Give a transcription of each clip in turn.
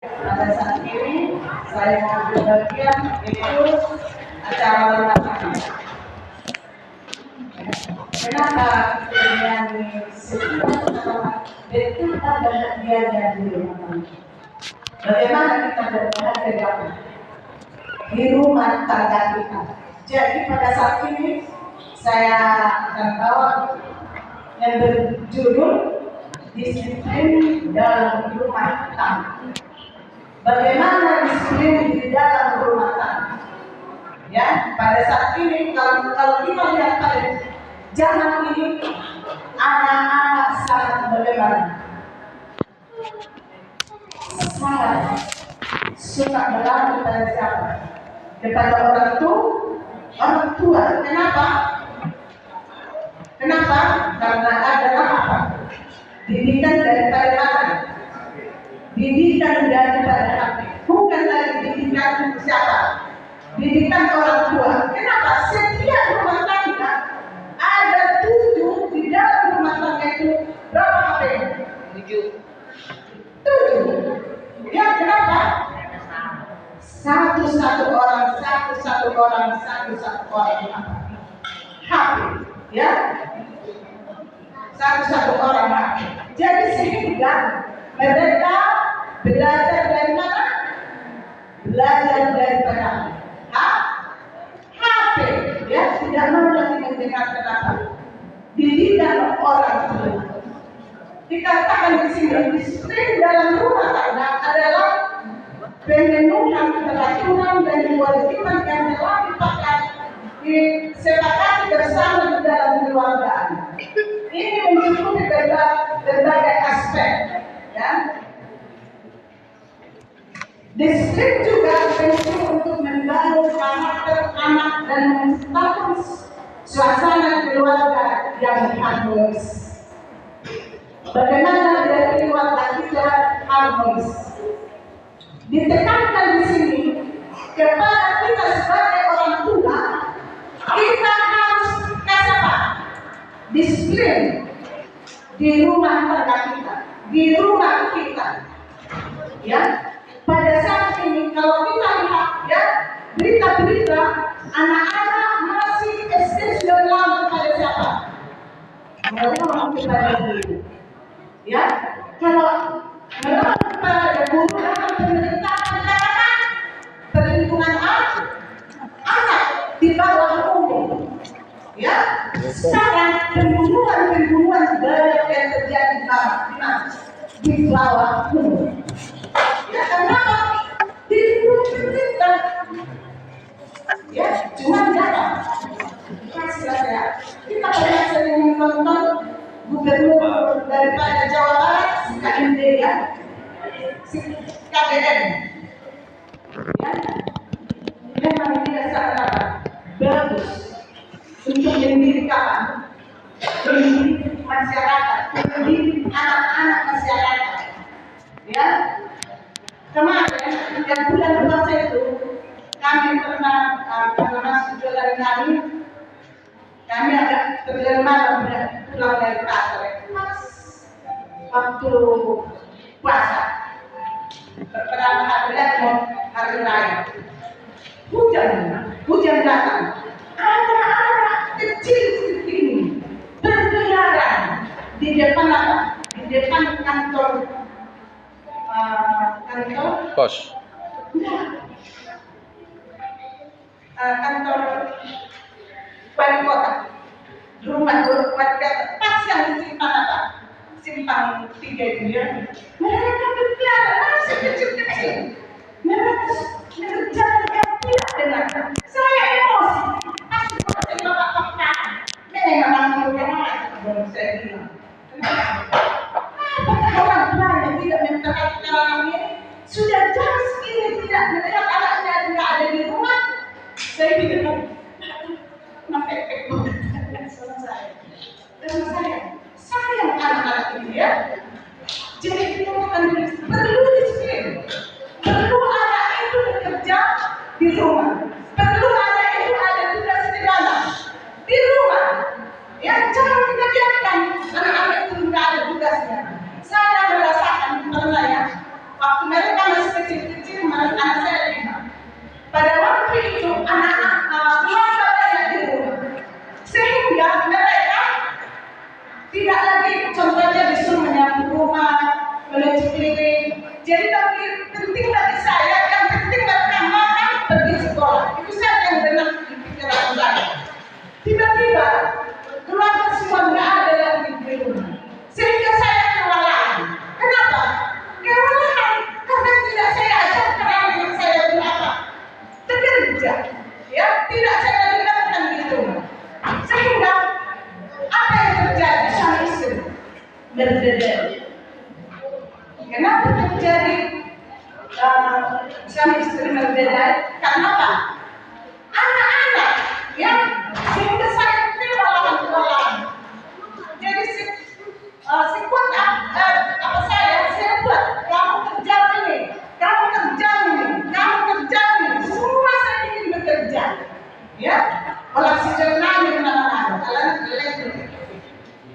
Pada saat ini saya ambil bagian itu acara latihan. Kenapa yang setiap itu kita bahagianya di rumah? Bagaimana kita berbahagia di rumah tangga kita? Jadi pada saat ini saya akan bawa yang berjudul disiplin dalam rumah tangga. Bagaimana disiplin di dalam rumah tangga? Ya, pada saat ini kalau kita lihat pada zaman ini anak-anak sangat bagaimana? Sangat suka berlaku pada siapa? Kepada orang tua. Kenapa? Kenapa? Karena adalah apa? Didikan daripada mana? Didikan daripada hati. Bukan lagi didikan siapa? Didikan orang tua. Kenapa? Setiap rumah tangga ada 7 di dalam rumah tangga itu berapa HP? 7. Ya, kenapa? Satu-satu orang HP. Ya, satu-satu orang HP. Jadi sehingga mereka belajar dari mana? Belajar daripada HP. Ya, tidak mau lagi mendengarkan apa? Didikan orang tua. Dikatakan di sini disiplin dalam rumah tangga adalah pemenuhan peraturan dan kewajiban yang telah disepakati bersama di dalam keluarga. Ini mencukupi berbagai aspek. Ya. Disiplin juga penting untuk membangun karakter anak dan menciptakan suasana keluarga yang harmonis. Bagaimana dari keluarga kita harmonis? Ditekankan di sini kepada kita sebagai orang tua, kita harus kasih apa? Disiplin di rumah tangga kita, di rumah kita. Ya, pada saat ini kalau kita lihat ya berita-berita anak-anak masih SD sudah lama kepada siapa? Melawan kepada guru. Ya, kalau melawan kepada guru akan pemerintah menjadikan perlindungan anak di bawah umur. Ya, sekarang pembunuhan banyak yang terjadi di bawah umur. Ya, kenapa? Dibunuh pemerintah. Ya, cuma dapat. Kasih saya. Kita pernah sering menonton gubernur daripada Jawa Barat, si KMD ya, si KBM. Ya, memang dia sangat bagus untuk mendirikan masyarakat, mendidik anak-anak masyarakat. Ya, kemarin yang bulan puasa itu kami pernah masuk dari kami agak terjadi malam pulang dari pasar waktu puasa beberapa hari raya hujan datang, anak-anak kecil seperti ini berkeliaran di depan apa? Di depan kantor pos. Kantor wali kota, rumah warga pas yang simpang apa? Simpang 3 itu ya. Mereka berkeliaran masih kecil-kecil. Mereka berjalan yang tidak dengarkan. Saya emosi. Masih seperti bapak-bapak. Memang orang saya bilang. Apakah orang tua yang tidak memperhatikan anaknya? Sudah jam segini tidak melihat anaknya tidak ada di rumah. Saya pikir sayang anak-anak ini ya. Jadi kita akan perlu disiplin. Perlu anak itu bekerja di rumah. Perlu anak itu ada tugas negara di rumah. Ya, jangan kita biarkan anak-anak itu tidak ada tugasnya. Saya merasakan pernah ya, waktu mereka masih anak saya 5. Pada waktu itu anak-anak keluarga banyak di rumah, sehingga mereka tidak lagi contohnya disuruh menyapu rumah, mencuci piring. Jadi tapi penting bagi saya, yang penting mereka makan, pergi sekolah. Itu saja yang benar di pikiran saya. Tiba-tiba keluarga semua nggak ada lagi di rumah, sehingga saya kewalahan. Kenapa? Kewalahan karena tidak saya ajarkan anak saya itu apa? Bekerja, ya tidak saya libatkan di rumah. Sehingga apa yang terjadi suami istri berbeda. Kenapa terjadi suami istri berbeda? Karena apa? Anak-anak, ya, sehingga saya kewalahan. Jadi si kuat apa saya buat kamu kerja ini, kamu kerja ini, kamu kerja ini, semua saya ingin bekerja, ya. Kalau si jenang yang mana-mana, kalian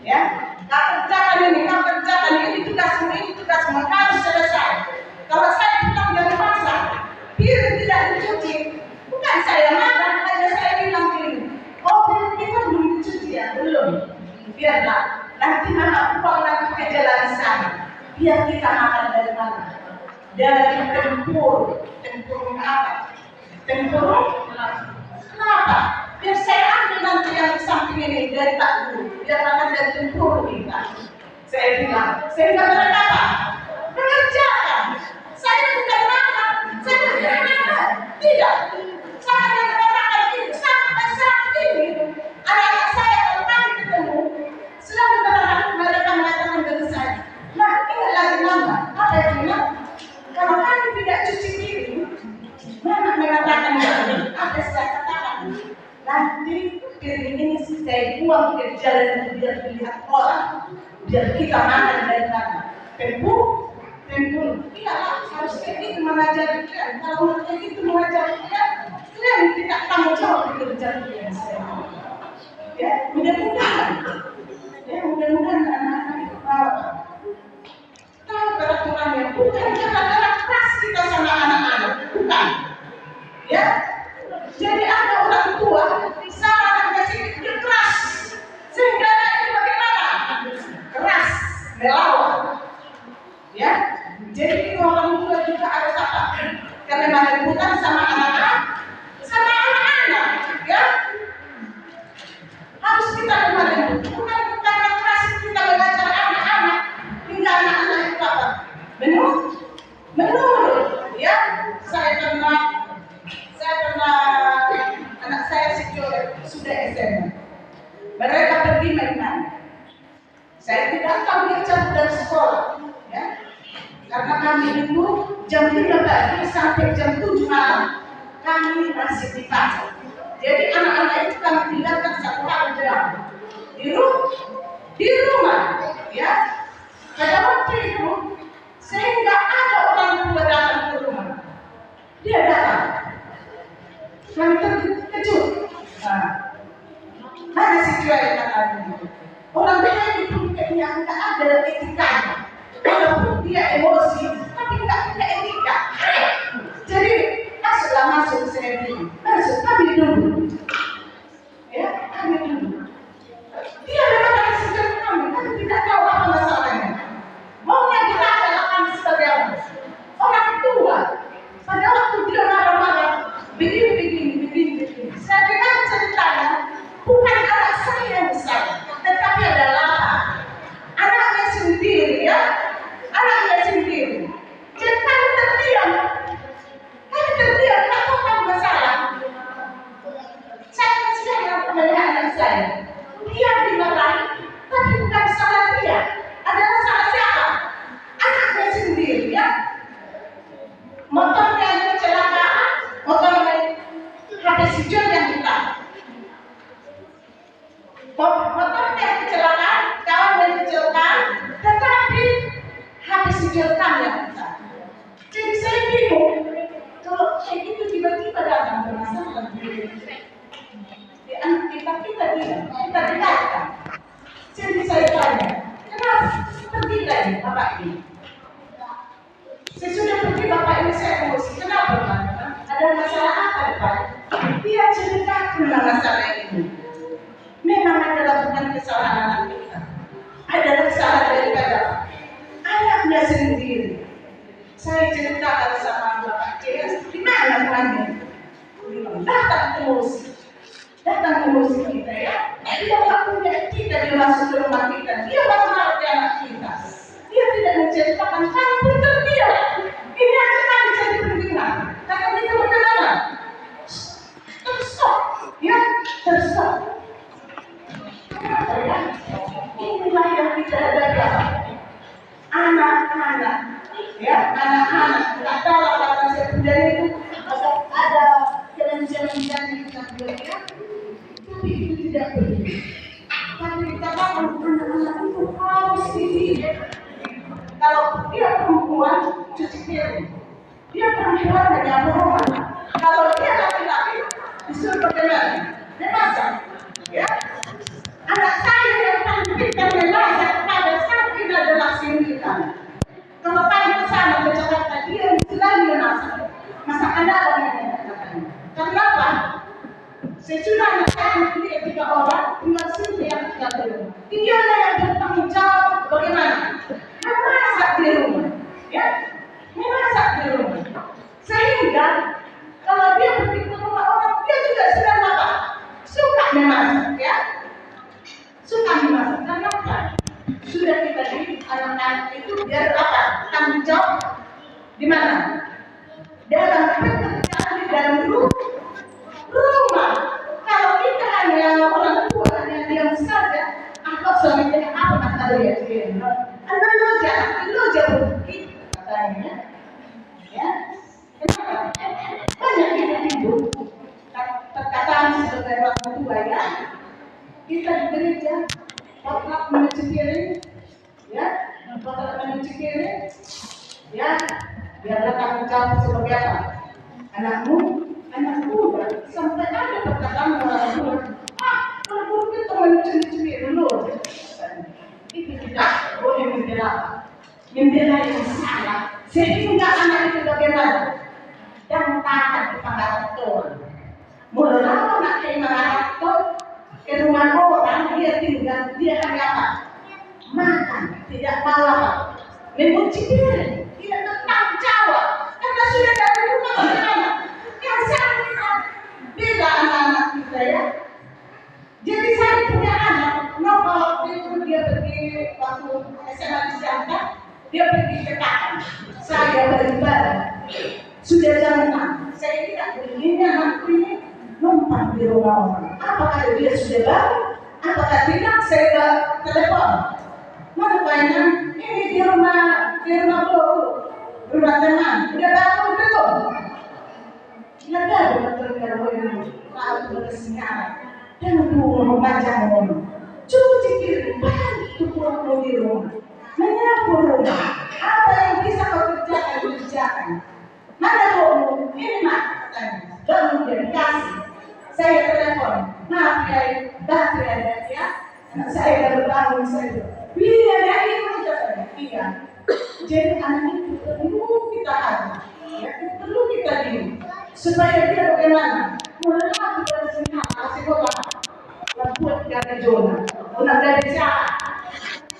ya, kau kerjakan ini, kau kerjakan ini, tugasmu harus selesai. Kalau saya pulang dari pasar, piring tidak dicuci, bukan saya marah, hanya saya bilang gini, oh piring kita belum dicuci ya, belum. Biarlah, nanti mama pulang lagi ke jalan sana, biar kita makan dari mana? Dari tempur apa? Tempur kenapa? Biar saya ambil nanti yang di samping ini dari Pak Guru, biar makan dari tempur kita. Saya bilang, sehingga mereka apa? Mengerjakan. Saya bukan makan, saya berjalan. Tidak. Saya yang mengatakan ini sampai saat ini, anak-anak saya kalau kami ketemu, selalu mereka mengatakan dari saya, nah ingat lagi mama, apa yang bilang? Kalau kami tidak cuci piring, mama mengatakan apa saya katakan? Nanti piring ini saya buang ke jalan biar dilihat orang, biar kita makan dari mana? Tempur, iya harus kayak gitu mengajar kalian. Kalau kayak gitu mengajar kalian tidak tanggung jawab bekerja kalian. Ya, mudah-mudahan anak-anak itu tahu peraturannya, bukan cara keras kita sama anak-anak, bukan. Ya, jadi ada orang tua sama anaknya sedikit keras, sehingga itu bagaimana? Keras, melawan. Ya, jadi orang tua juga harus apa? Karena bukan sama anak-anak, ya. Harus kita kemarin, bukan karena keras kita mengajar anak-anak, hingga anak-anak itu apa? Menurut, ya. Saya pernah anak saya sudah SMA. Mereka pergi main-main. Saya tidak tahu dia cabut dari sekolah, ya. Karena kami itu jam 3 pagi sampai jam 7 malam kami masih di pasar. Jadi anak-anak itu kami tinggalkan 1 hari jam di rumah, ya. Pada waktu itu sehingga ada orang tua datang ke rumah. Dia datang. Kami terkejut. Mana si jual yang kata orang beda itu kayaknya tidak ada etikanya. Walaupun dia emosi, tapi tidak punya etika. Jadi masuk saya bilang, masuk kami dulu. Ya, kami dulu. Dia memang dari sejak kami tidak tahu apa masalahnya. Maunya kita adalah kami sebagai orang tua. Pada waktu dia marah-marah, begini. Saya dengar ceritanya, bukan anak saya yang besar, tetapi adalah anaknya sendiri, ya. Anaknya sendiri. Jadi kami terdiam, tak tahu apa masalah. Saya kasihan melihat anak saya. Dia dimarahi, tapi bukan salah dia, adalah salah siapa? Anaknya sendiri, ya. Motornya kecelakaan, motornya habis hijau yang kita. Motornya kecelakaan, kawan yang kecelakaan, tetapi habis hijau yang kita. Jadi saya bingung, kalau kayak gitu tiba-tiba datang bermasalah di anak kita dengarkan. Jadi saya tanya, kenapa pergi lagi bapak ini? Sesudah pergi bapak ini saya emosi, kenapa? ceritakan sama Bapak CS, di mana Tuhannya? Datang terus kita ya. Dia punya kita dimasuk ke rumah kita. Dia mengerti anak kita. Dia tidak menceritakan kamu pintar dia. Ini aja kan bisa diperhatikan. Karena kita bagaimana? Tersok, ya tersok. Ya, inilah yang kita hadapi. Anak-anak, ya anak-anak. Tak tahu apa saya punya itu. Ada jalan-jalan kita belajar. Tapi itu tidak perlu. Tapi dikatakan anak-anak itu harus dididik. Kalau dia perempuan, cuci piring. Dia perempuan hanya rumah. Kalau dia laki-laki, disuruh bagaimana? Dia masak. Ya. Anak saya yang paling pintar memasak pada saat ini adalah Sindikan. Kalau paling ke sana ke Jakarta, dia selalu memasak. Masakan apa yang dia katakan? Kenapa? Sesudah anak dia 3 orang, tinggal Sinti yang tinggal di rumah. Dia yang bertanggung jawab bagaimana? Memasak di rumah, ya, memasak di rumah. Sehingga kalau dia pergi ke rumah orang, dia juga sedang apa? Suka memasak, ya, suka memasak. Kenapa? Sudah kita didik anak-anak itu biar apa? Tanggung jawab di mana? Dalam pekerjaan di dalam rumah. Kalau kita hanya orang tua hanya diam saja, atau suaminya apa kata dia? Lo jauh begitu katanya, ya. Kenapa? Banyak ibu-ibu perkataan sebagai orang tua ya. Kita di gereja, bapak mencuci piring, ya, bapak mencuci piring, ya, biar bertanggung jawab sebagai apa? Anakmu, anak muda, sampai ada perkataan orang tua, kalau kita mencuci piring dulu, itu tidak boleh membela yang salah, sehingga anak itu bagaimana? Dan taat kepada Tuhan. Mulai anak keimanan Tuhan ke rumah orang dia tinggal, dia hanya apa? Makan, tidak mau apa? Mencuci piring, tidak bertanggung jawab, karena sudah dari rumah anak yang sangat beda anak-anak kita ya. Jadi saya punya anak, kalau dia pergi waktu SMA di Jakarta, dia pergi ke kakak, saya beribadah, sudah jam 6, saya tidak begini anakku ini numpang di rumah orang. Apakah dia sudah bangun? Apakah tidak? Saya telepon. Mana mainan? Ini di rumah rumah teman. Udah bangun belum? Tidak ada betul-betul ini. Tahu bersinar. Dan rumah jangan. Cuci piring, bantu pulang di rumah. Menyapu rumah. Apa yang bisa kau kerjakan? Mana kamu? Ini mak katanya. Bangun dia dikasih. Saya telepon. Maaf ya, baterai ada ya. Anak saya baru bangun saya. Iya ya itu katanya. Iya. Jadi anak itu perlu kita ada. Ya, perlu kita didik. Supaya dia bagaimana? Mulai dari sini kasih bola. Buat dari zona. Buat dari siapa?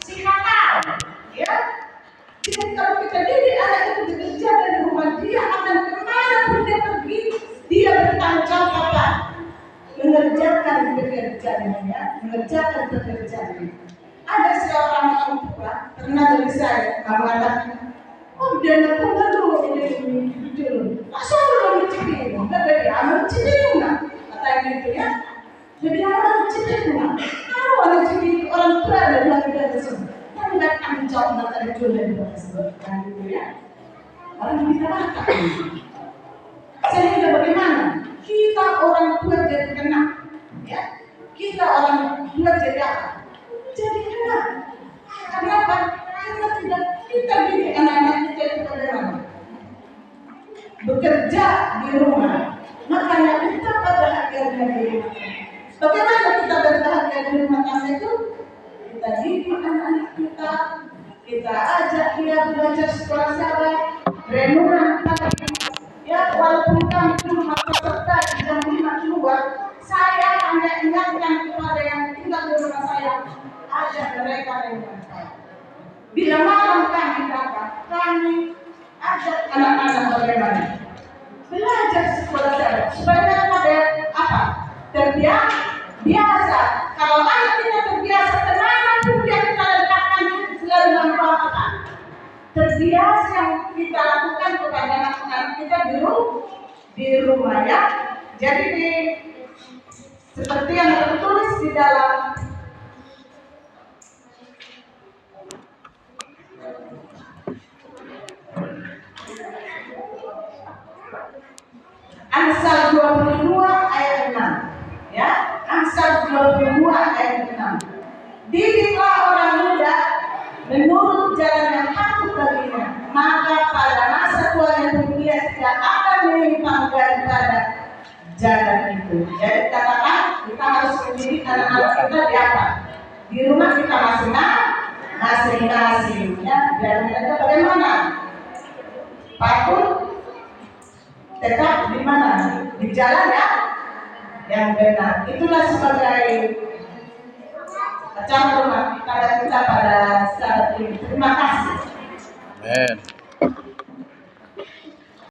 Si kakak. Ya. Jadi kalau kita didik anak itu bekerja dari rumah, dia akan kemana pun dia pergi, dia bertanggung jawab apa? Mengerjakan pekerjaannya, mengerjakan pekerjaannya. Ada seorang orang tua pernah bagi saya mengatakan, oh dia nak dulu ini dulu, asal belum dicipin, nggak dari anak dicipin kata gitu ya. Jadi anak dicipin, kalau anak dicipin orang tua ada lagi dari semua. Tidak akan jawab dari jualan dan gitu ya. Orang kita makan. Sehingga bagaimana? Kita orang tua jadi kena, ya. Kita orang tua jadi apa? Jadi kena. Kenapa? Karena tidak kita didik anak-anak kita itu bagaimana? Bekerja di rumah. Makanya kita berbahagia di rumah. Bagaimana kita berbahagia di rumah tangga itu? Kita didik anak-anak kita ajak dia belajar sekolah sahabat, renungan pagi. Ya, walaupun kami di rumah peserta di jam 5 keluar, saya hanya ingatkan kepada yang tinggal di rumah saya, ajak mereka renungan. Bila malam kami dapat, kami ajak anak-anak bagaimana? Belajar sekolah saya supaya pada apa? Terbiasa. Kalau anak kita terbiasa, kemanapun dia kita letakkan selalu membawa terbiasa yang kita lakukan kepada anak-anak kita di rumah ya. Jadi seperti yang tertulis di dalam Amsal 22 ayat 6 ya. Amsal 22 ayat 6. Didiklah orang muda menurut jalan yang patut baginya, maka pada masa tuanya pun dia tidak akan menyimpang daripada jalan itu. Jadi katakan kita harus mendidik anak-anak kita di apa? Di rumah kita masing-masing ya. Biar mereka bagaimana? Patut tetap di mana? Di jalan ya yang benar. Itulah sebagai contoh kita pada saat ini. Terima kasih. Amen.